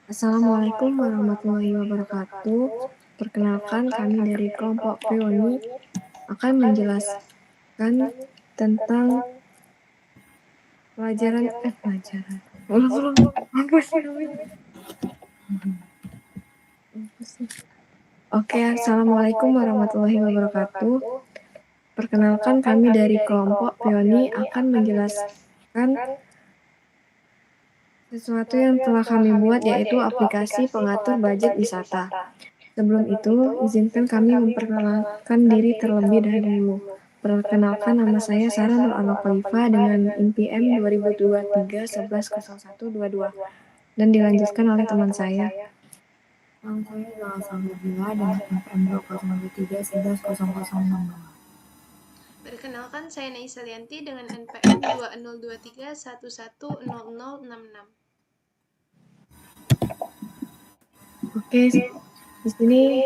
Assalamualaikum warahmatullahi wabarakatuh. Perkenalkan, kami dari kelompok Peoni akan menjelaskan tentang pelajaran. Ulang. Apa sih namanya? Oke, Assalamualaikum warahmatullahi wabarakatuh. Perkenalkan, kami dari kelompok Peoni akan menjelaskan sesuatu yang telah kami buat, yaitu aplikasi pengatur budget wisata. Sebelum itu, izinkan kami memperkenalkan diri terlebih dahulu. Perkenalkan, nama saya Sarah Nur Al-Khalifah dengan NPM 2023 110122 dan dilanjutkan oleh teman saya. Nama saya adalah Samudila dengan NPM 2023 110062. Perkenalkan, saya Naisa Lianti dengan NPM 2023 110066. Oke, di sini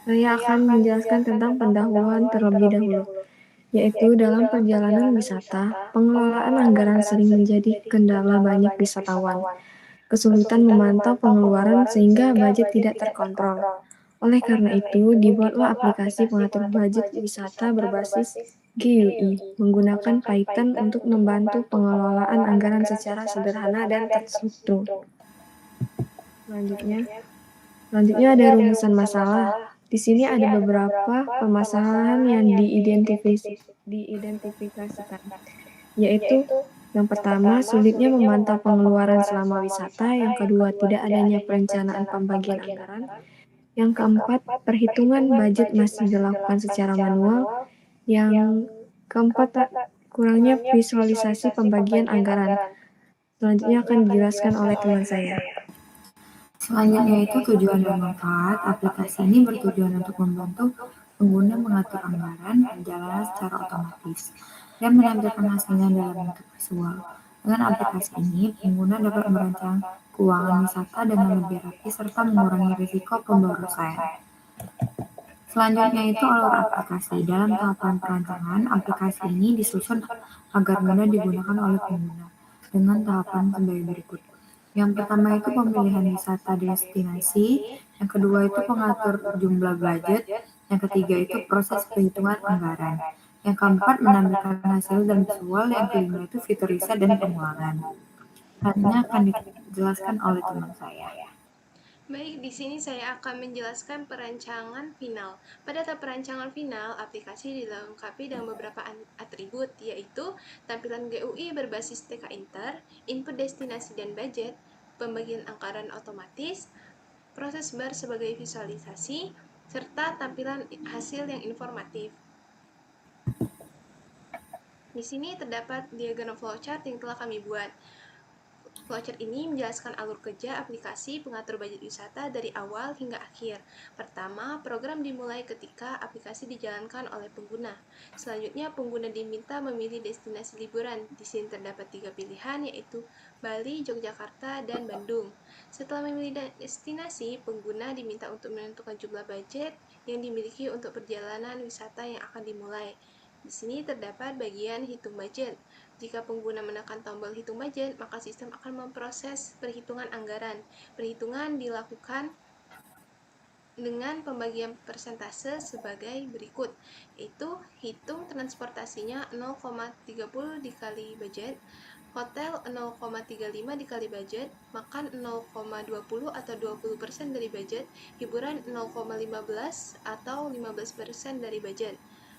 saya akan menjelaskan tentang pendahuluan terlebih dahulu, yaitu dalam perjalanan wisata, pengelolaan anggaran sering menjadi kendala banyak wisatawan. Kesulitan memantau pengeluaran sehingga budget tidak terkontrol. Oleh karena itu, dibuatlah aplikasi pengatur budget wisata berbasis GUI menggunakan Python untuk membantu pengelolaan anggaran secara sederhana dan terstruktur. Selanjutnya ada rumusan masalah. Di sini ada beberapa permasalahan yang diidentifikasikan, yaitu yang pertama, sulitnya memantau pengeluaran selama wisata. Yang kedua, tidak adanya perencanaan pembagian anggaran. Yang keempat, perhitungan budget masih dilakukan secara manual. Yang keempat, kurangnya visualisasi pembagian anggaran. Selanjutnya akan dijelaskan oleh teman saya. Selanjutnya itu tujuan dan manfaat. Aplikasi ini bertujuan untuk membantu pengguna mengatur anggaran perjalanan secara otomatis dan menampilkan hasilnya dalam bentuk visual. Dengan aplikasi ini, pengguna dapat merancang keuangan wisata dengan lebih rapi serta mengurangi risiko pemborosan. Selanjutnya itu alur aplikasi. Dalam tahapan perancangan, aplikasi ini disusun agar mudah digunakan oleh pengguna dengan tahapan sebagai berikut. Yang pertama itu pemilihan wisata destinasi, yang kedua itu pengatur jumlah budget, yang ketiga itu proses perhitungan anggaran, yang keempat menampilkan hasil dan visual, yang kelima itu fitur riset dan pengulangan. Selanjutnya akan dijelaskan oleh teman saya. Baik, di sini saya akan menjelaskan perancangan final. Pada tahap perancangan final, aplikasi dilengkapi dengan beberapa atribut, yaitu tampilan GUI berbasis TK Inter, input destinasi dan budget, pembagian anggaran otomatis, proses bar sebagai visualisasi, serta tampilan hasil yang informatif. Di sini terdapat diagram flowchart yang telah kami buat. Flowchart ini menjelaskan alur kerja aplikasi pengatur budget wisata dari awal hingga akhir. Pertama, program dimulai ketika aplikasi dijalankan oleh pengguna. Selanjutnya, pengguna diminta memilih destinasi liburan. Di sini terdapat 3 pilihan, yaitu Bali, Yogyakarta, dan Bandung. Setelah memilih destinasi, pengguna diminta untuk menentukan jumlah budget yang dimiliki untuk perjalanan wisata yang akan dimulai. Di sini terdapat bagian hitung budget. Jika pengguna menekan tombol hitung budget, maka sistem akan memproses perhitungan anggaran. Perhitungan dilakukan dengan pembagian persentase sebagai berikut, yaitu hitung transportasinya 0,30 dikali budget, hotel 0,35 dikali budget, makan 0,20 atau 20% dari budget, hiburan 0,15 atau 15% dari budget.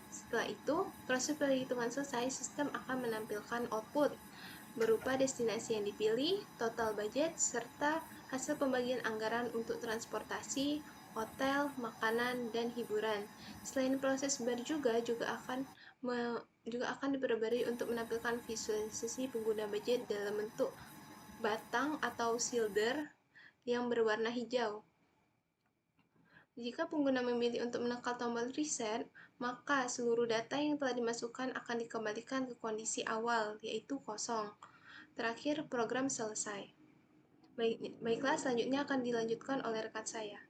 Setelah itu, proses perhitungan selesai, sistem akan menampilkan output berupa destinasi yang dipilih, total budget, serta hasil pembagian anggaran untuk transportasi, hotel, makanan, dan hiburan. Selain proses bar juga akan diperbarui untuk menampilkan visualisasi pengguna budget dalam bentuk batang atau silder yang berwarna hijau. Jika pengguna memilih untuk menekan tombol reset, maka seluruh data yang telah dimasukkan akan dikembalikan ke kondisi awal, yaitu kosong. Terakhir, program selesai. Baiklah, selanjutnya akan dilanjutkan oleh rekan saya.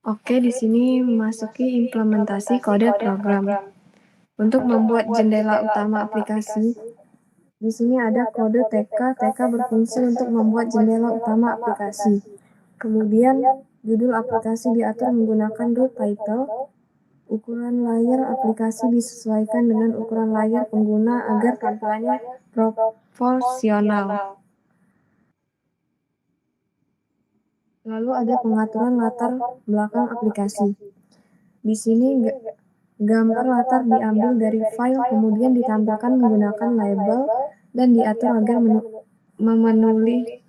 Oke, di sini memasuki implementasi kode program. Untuk membuat jendela utama aplikasi, di sini ada kode TK. TK berfungsi untuk membuat jendela utama aplikasi. Kemudian, judul aplikasi diatur menggunakan root title. Ukuran layar aplikasi disesuaikan dengan ukuran layar pengguna agar tampilannya proporsional. Lalu ada pengaturan latar belakang aplikasi. Di sini gambar latar diambil dari file kemudian ditampilkan menggunakan label dan diatur agar memenuhi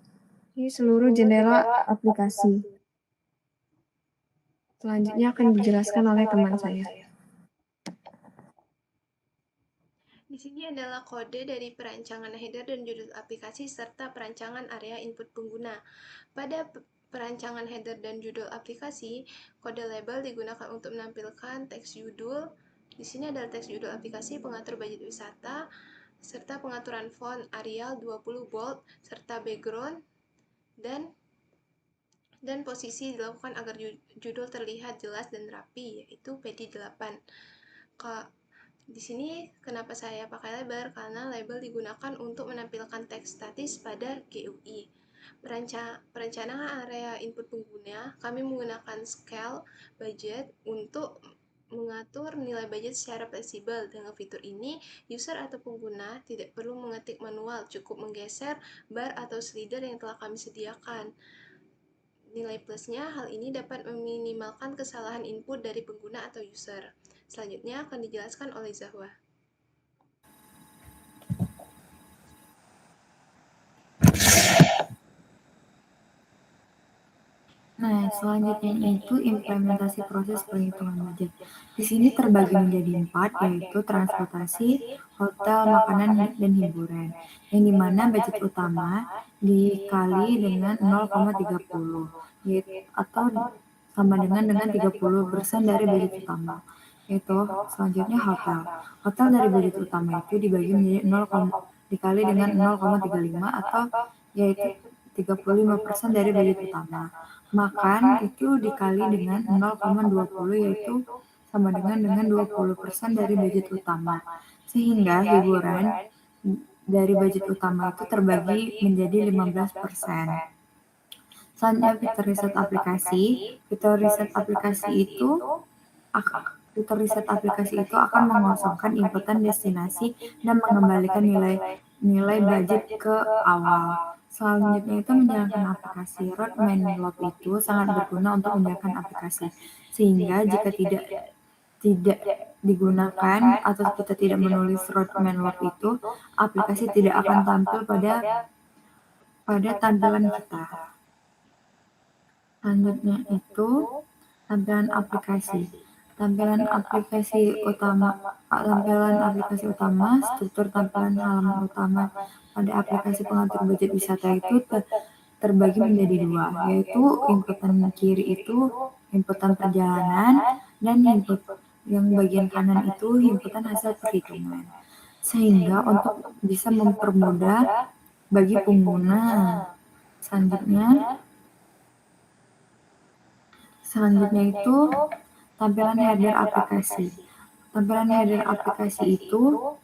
seluruh jendela aplikasi. Selanjutnya akan dijelaskan oleh teman saya. Di sini adalah kode dari perancangan header dan judul aplikasi serta perancangan area input pengguna. Pada perancangan header dan judul aplikasi, kode label digunakan untuk menampilkan teks judul. Di sini adalah teks judul aplikasi, pengatur budget wisata, serta pengaturan font Arial 20 bold, serta background, dan posisi dilakukan agar judul terlihat jelas dan rapi, yaitu PD8. Di sini kenapa saya pakai label? Karena label digunakan untuk menampilkan teks statis pada GUI. Perencanaan area input pengguna, kami menggunakan scale budget untuk mengatur nilai budget secara fleksibel. Dengan fitur ini, user atau pengguna tidak perlu mengetik manual, cukup menggeser bar atau slider yang telah kami sediakan. Nilai plusnya, hal ini dapat meminimalkan kesalahan input dari pengguna atau user. Selanjutnya akan dijelaskan oleh Zahwa. Nah, selanjutnya itu implementasi proses perhitungan budget. Di sini terbagi menjadi 4, yaitu transportasi, hotel, makanan, dan hiburan. Yang dimana budget utama dikali dengan 0,30, atau sama dengan 30% dari budget utama. Yaitu selanjutnya hotel. Hotel dari budget utama itu dibagi menjadi 0, dikali dengan 0,35 atau yaitu 35% dari budget utama. Makan itu dikali dengan 0,20 yaitu sama dengan 20% dari budget utama. Sehingga hiburan dari budget utama itu terbagi menjadi 15%. Selanjutnya fitur riset aplikasi. Fitur riset aplikasi itu akan mengosongkan inputan destinasi dan mengembalikan nilai budget ke awal. Selanjutnya itu menjalankan aplikasi. Road Manloop itu sangat berguna untuk menjalankan aplikasi, sehingga jika tidak digunakan atau kita tidak menulis road manloop itu, aplikasi tidak akan tampil pada tampilan kita. Selanjutnya itu tampilan aplikasi. Tampilan aplikasi utama, struktur tampilan halaman utama pada aplikasi pengatur budget wisata itu terbagi menjadi 2, yaitu inputan kiri itu inputan perjalanan dan input yang bagian kanan itu inputan hasil perhitungan. Sehingga untuk bisa mempermudah bagi pengguna. Selanjutnya itu tampilan header aplikasi. Tampilan header aplikasi itu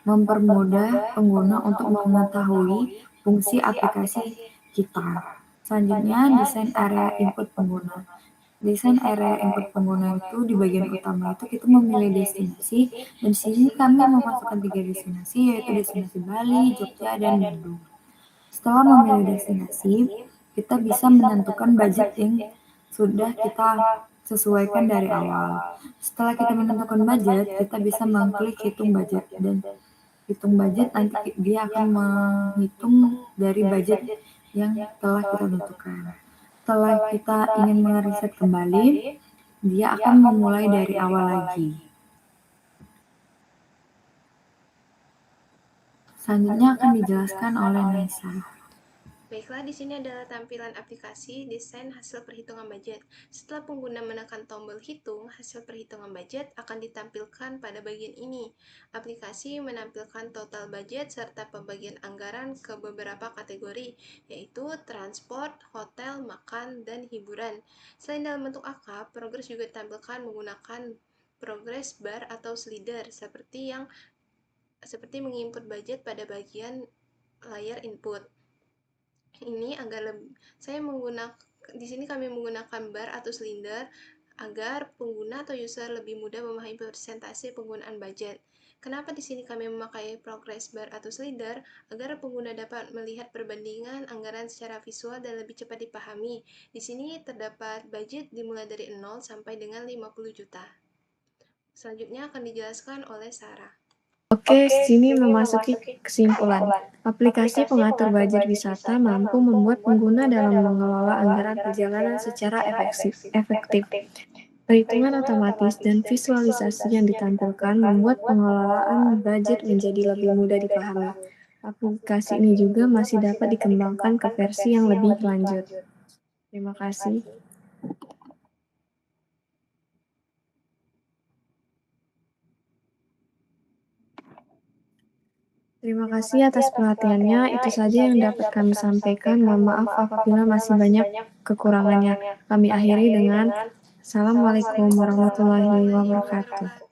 mempermudah pengguna untuk mengetahui fungsi aplikasi kita. Selanjutnya, desain area input pengguna. Desain area input pengguna itu di bagian utama itu kita memilih destinasi, dan di sini kami memasukkan 3 destinasi, yaitu destinasi Bali, Jogja, dan Bandung. Setelah memilih destinasi, kita bisa menentukan budget yang sudah kita sesuaikan dari awal. Setelah kita menentukan budget, kita bisa mengklik hitung budget, dan hitung budget nanti dia akan menghitung dari budget yang telah kita tentukan. Setelah kita ingin meriset kembali, dia akan memulai dari awal lagi. Selanjutnya akan dijelaskan oleh Naisa. Baiklah, di sini adalah tampilan aplikasi desain hasil perhitungan budget. Setelah pengguna menekan tombol hitung, hasil perhitungan budget akan ditampilkan pada bagian ini. Aplikasi menampilkan total budget serta pembagian anggaran ke beberapa kategori, yaitu transport, hotel, makan, dan hiburan. Selain dalam bentuk angka, progres juga ditampilkan menggunakan progress bar atau slider, seperti menginput budget pada bagian layar input. Ini di sini kami menggunakan bar atau silinder agar pengguna atau user lebih mudah memahami persentase penggunaan budget. Kenapa di sini kami memakai progress bar atau slider? Agar pengguna dapat melihat perbandingan anggaran secara visual dan lebih cepat dipahami. Di sini terdapat budget dimulai dari 0 sampai dengan 50 juta. Selanjutnya akan dijelaskan oleh Sarah. Oke, sini memasuki kesimpulan. Aplikasi pengatur budget wisata mampu membuat pengguna dalam mengelola anggaran perjalanan secara efektif. Perhitungan otomatis dan visualisasi yang ditampilkan membuat pengelolaan budget menjadi lebih mudah dipahami. Aplikasi ini juga masih dapat dikembangkan ke versi yang lebih lanjut. Terima kasih. Terima kasih atas perhatiannya. Itu saja yang dapat kami sampaikan. Mohon maaf apabila masih banyak kekurangannya. Kami akhiri dengan Assalamualaikum warahmatullahi wabarakatuh.